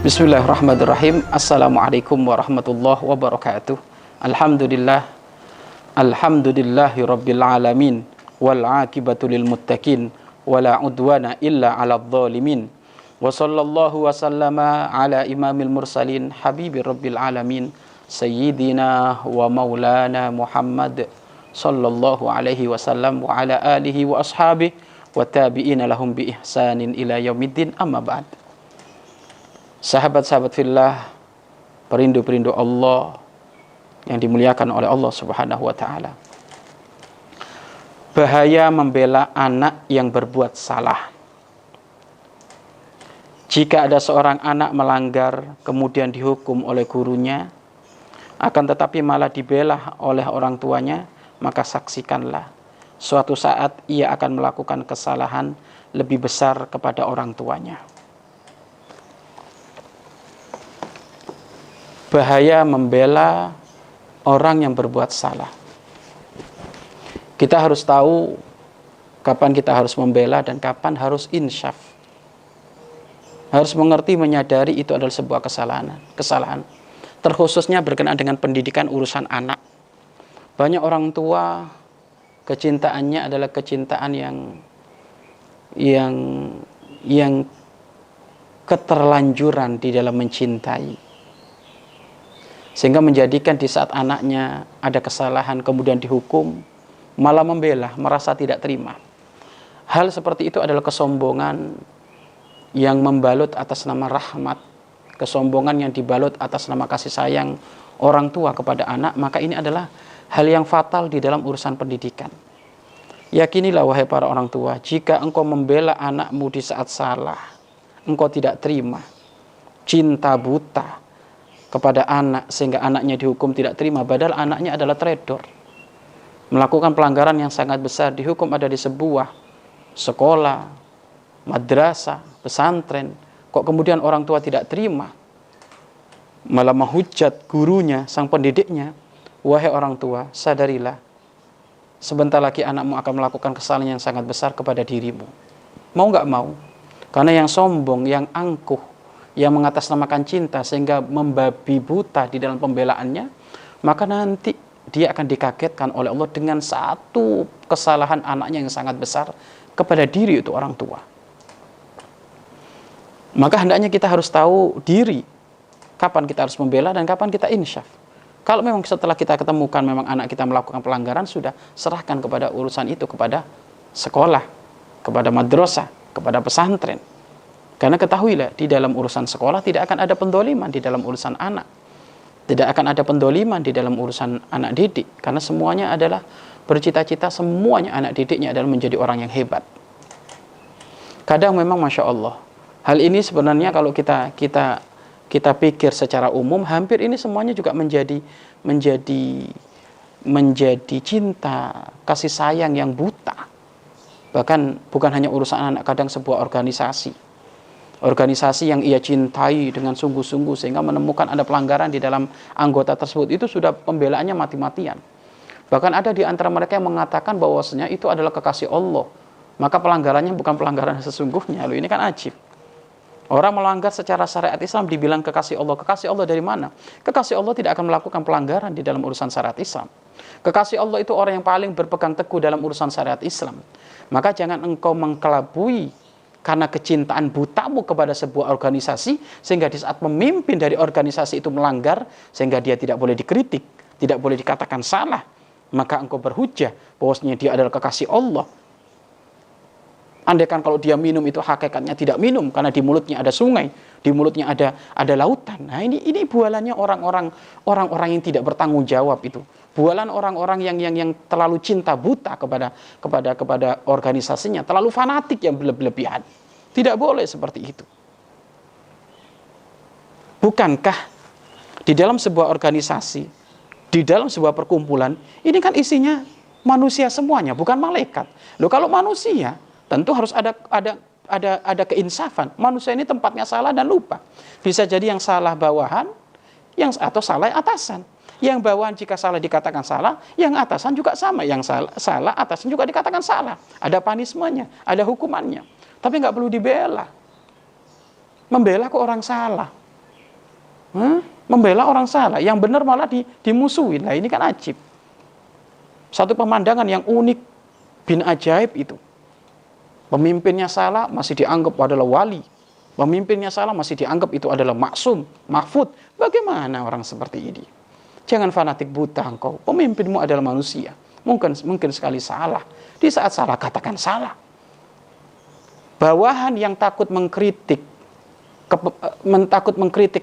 Bismillahirrahmanirrahim. Assalamualaikum warahmatullahi wabarakatuh. Alhamdulillah. Alhamdulillahi rabbil alamin. Wal aqibatu lil muttaqin. Wala udwana illa ala dhalimin. Wa sallallahu wa sallama ala imamil mursalin. Habibi rabbil alamin. Sayyidina wa maulana Muhammad sallallahu alaihi wasallam wa ala alihi wa ashabihi wa tabi'ina lahum bi ihsanin ila yaumiddin, amma ba'd. Sahabat-sahabat fillah, perindu-perindu Allah yang dimuliakan oleh Allah Subhanahu wa taala. Bahaya membela anak yang berbuat salah. Jika ada seorang anak melanggar kemudian dihukum oleh gurunya, akan tetapi malah dibela oleh orang tuanya, maka saksikanlah suatu saat ia akan melakukan kesalahan lebih besar kepada orang tuanya. Bahaya membela orang yang berbuat salah. Kita harus tahu kapan kita harus membela dan kapan harus insyaf. Harus mengerti, menyadari itu adalah sebuah kesalahan. Terkhususnya berkenaan dengan pendidikan urusan anak. Banyak orang tua kecintaannya adalah kecintaan yang keterlanjuran di dalam mencintai. Sehingga menjadikan di saat anaknya ada kesalahan kemudian dihukum, malah membela, merasa tidak terima. Hal seperti itu adalah kesombongan yang membalut atas nama rahmat, kesombongan yang dibalut atas nama kasih sayang orang tua kepada anak. Maka ini adalah hal yang fatal di dalam urusan pendidikan. Yakinilah wahai para orang tua, jika engkau membela anakmu di saat salah, engkau tidak terima, cinta buta kepada anak sehingga anaknya dihukum tidak terima, padahal anaknya adalah trader, melakukan pelanggaran yang sangat besar, dihukum ada di sebuah sekolah, madrasah, pesantren, kok kemudian orang tua tidak terima, malah menghujat gurunya, sang pendidiknya. Wahai orang tua, sadarilah, sebentar lagi anakmu akan melakukan kesalahan yang sangat besar kepada dirimu. Mau nggak mau, karena yang sombong, yang angkuh, yang mengatasnamakan cinta sehingga membabi buta di dalam pembelaannya, maka nanti dia akan dikagetkan oleh Allah dengan satu kesalahan anaknya yang sangat besar kepada diri itu orang tua. Maka hendaknya kita harus tahu diri, kapan kita harus membela dan kapan kita insyaf. Kalau memang setelah kita ketemukan memang anak kita melakukan pelanggaran, sudah serahkan kepada urusan itu kepada sekolah, kepada madrasah, kepada pesantren. Karena ketahuilah, di dalam urusan sekolah tidak akan ada pendoliman di dalam urusan anak. Tidak akan ada pendoliman di dalam urusan anak didik. Karena semuanya adalah bercita-cita, semuanya anak didiknya adalah menjadi orang yang hebat. Kadang memang Masya Allah, hal ini sebenarnya kalau kita pikir secara umum, hampir ini semuanya juga menjadi cinta, kasih sayang yang buta. Bahkan bukan hanya urusan anak, kadang sebuah organisasi yang ia cintai dengan sungguh-sungguh sehingga menemukan ada pelanggaran di dalam anggota tersebut, itu sudah pembelaannya mati-matian. Bahkan ada di antara mereka yang mengatakan bahwasanya itu adalah kekasih Allah, maka pelanggarannya bukan pelanggaran sesungguhnya. Ini kan ajib. Orang melanggar secara syariat Islam dibilang kekasih Allah. Kekasih Allah dari mana? Kekasih Allah tidak akan melakukan pelanggaran di dalam urusan syariat Islam. Kekasih Allah itu orang yang paling berpegang teguh dalam urusan syariat Islam. Maka jangan engkau mengkelabui karena kecintaan butamu kepada sebuah organisasi, sehingga di saat pemimpin dari organisasi itu melanggar, sehingga dia tidak boleh dikritik, tidak boleh dikatakan salah, maka engkau berhujah bahwasanya dia adalah kekasih Allah. Andaikan kalau dia minum itu hakikatnya tidak minum, karena di mulutnya ada sungai, di mulutnya ada lautan. Nah ini bualannya orang-orang yang tidak bertanggung jawab itu. Bualan orang-orang yang terlalu cinta buta kepada organisasinya, terlalu fanatik yang berlebihan. Tidak boleh seperti itu. Bukankah di dalam sebuah organisasi, di dalam sebuah perkumpulan, ini kan isinya manusia semuanya, bukan malaikat. Loh, kalau manusia, tentu harus ada keinsafan. Manusia ini tempatnya salah dan lupa. Bisa jadi yang salah bawahan, atau salah atasan. Yang bawahan jika salah dikatakan salah, yang atasan juga sama. Yang salah atasan juga dikatakan salah. Ada punishment-nya, ada hukumannya. Tapi nggak perlu dibela. Membela kok orang salah. Membela orang salah, yang benar malah dimusuhin. Nah ini kan ajib. Satu pemandangan yang unik bin ajaib itu. Pemimpinnya salah masih dianggap adalah wali. Pemimpinnya salah masih dianggap itu adalah maksum, mahfud. Bagaimana orang seperti ini? Jangan fanatik buta engkau. Pemimpinmu adalah manusia. Mungkin sekali salah. Di saat salah katakan salah. Bawahan yang takut mengkritik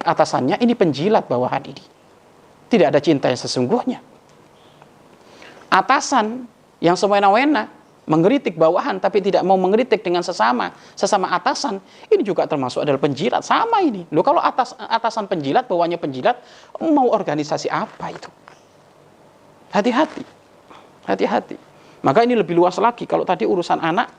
atasannya, ini penjilat bawahan ini. Tidak ada cinta yang sesungguhnya. Atasan yang semena-mena mengkritik bawahan tapi tidak mau mengkritik dengan sesama atasan, ini juga termasuk adalah penjilat. Sama ini. Loh, kalau atasan penjilat, bawahannya penjilat, mau organisasi apa itu? Hati-hati. Hati-hati. Maka ini lebih luas lagi. Kalau tadi urusan anak,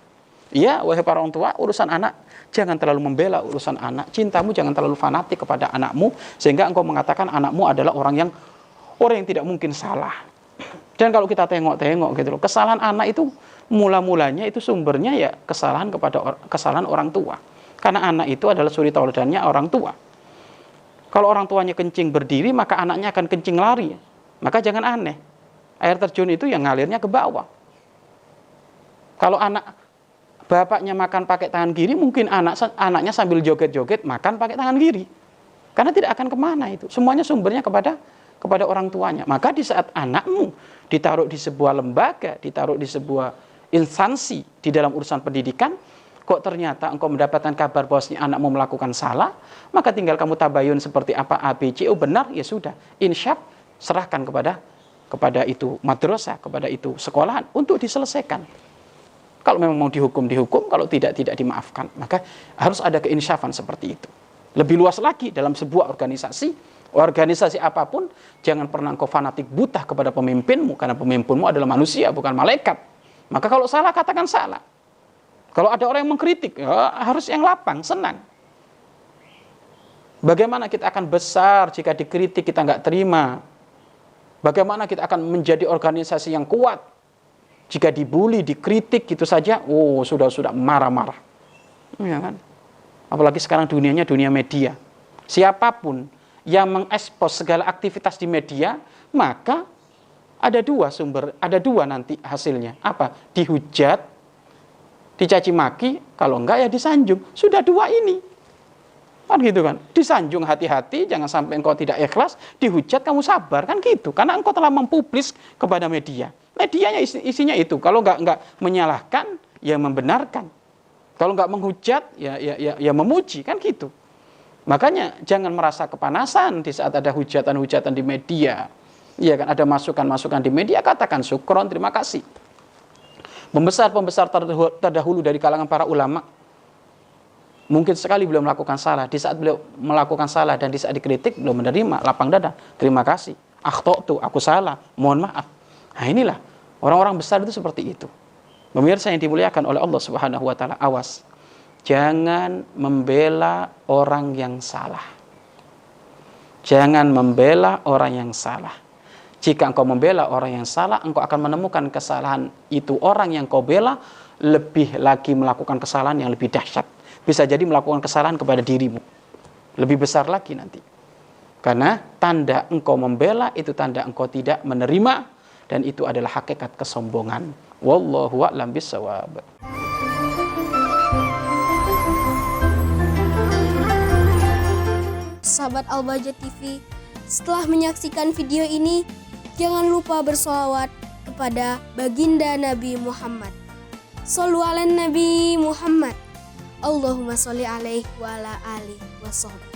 ya wahai para orang tua, urusan anak, jangan terlalu membela urusan anak. Cintamu jangan terlalu fanatik kepada anakmu, sehingga engkau mengatakan anakmu adalah orang yang tidak mungkin salah. Dan kalau kita tengok-tengok gitu loh, kesalahan anak itu mula-mulanya itu sumbernya ya kesalahan orang tua. Karena anak itu adalah suri tauladannya orang tua. Kalau orang tuanya kencing berdiri, maka anaknya akan kencing lari. Maka jangan aneh. Air terjun itu yang ngalirnya ke bawah. Kalau bapaknya makan pakai tangan kiri, mungkin anaknya sambil joget-joget makan pakai tangan kiri. Karena tidak akan kemana itu. Semuanya sumbernya kepada orang tuanya. Maka di saat anakmu ditaruh di sebuah lembaga, ditaruh di sebuah instansi di dalam urusan pendidikan, kok ternyata engkau mendapatkan kabar bahwasanya anakmu melakukan salah, maka tinggal kamu tabayun seperti apa ABC, benar, ya sudah, insyaf, serahkan kepada itu madrasah, kepada itu sekolahan untuk diselesaikan. Kalau memang mau dihukum, kalau tidak dimaafkan. Maka harus ada keinsyafan seperti itu. Lebih luas lagi dalam sebuah organisasi apapun, jangan pernah engkau fanatik buta kepada pemimpinmu, karena pemimpinmu adalah manusia, bukan malaikat. Maka kalau salah, katakan salah. Kalau ada orang yang mengkritik, ya harus yang lapang, senang. Bagaimana kita akan besar jika dikritik kita nggak terima? Bagaimana kita akan menjadi organisasi yang kuat jika dibully, dikritik gitu saja, sudah marah-marah. Ya kan? Apalagi sekarang dunianya dunia media. Siapapun yang mengekspos segala aktivitas di media, maka ada dua nanti hasilnya. Apa? Dihujat, dicaci maki, kalau enggak ya disanjung. Sudah dua ini. Kan gitu kan? Disanjung hati-hati, jangan sampai engkau tidak ikhlas, dihujat kamu sabar, kan gitu. Karena engkau telah mempublis kepada media. Medianya isinya itu. Kalau enggak menyalahkan, ya membenarkan. Kalau enggak menghujat, ya memuji, kan gitu. Makanya jangan merasa kepanasan di saat ada hujatan-hujatan di media. Iya kan, ada masukan-masukan di media, katakan syukron, terima kasih. Pembesar-pembesar terdahulu dari kalangan para ulama, mungkin sekali beliau melakukan salah. Di saat beliau melakukan salah dan di saat dikritik, beliau menerima, lapang dada, terima kasih. Akhta'tu, aku salah, mohon maaf. Nah inilah, orang-orang besar itu seperti itu. Pemirsa yang dimuliakan oleh Allah Subhanahu wa Ta'ala, awas. Jangan membela orang yang salah. Jangan membela orang yang salah. Jika engkau membela orang yang salah, engkau akan menemukan kesalahan itu orang yang kau bela lebih lagi melakukan kesalahan yang lebih dahsyat. Bisa jadi melakukan kesalahan kepada dirimu. Lebih besar lagi nanti. Karena tanda engkau membela itu tanda engkau tidak menerima, dan itu adalah hakikat kesombongan. Wallahu a'lam bishawab. Sahabat Al-Bahjah TV, setelah menyaksikan video ini, jangan lupa bersolawat kepada baginda Nabi Muhammad. Shollu ala Nabi Muhammad. Allahumma sholli alaihi wa ala alihi wa sahbihi.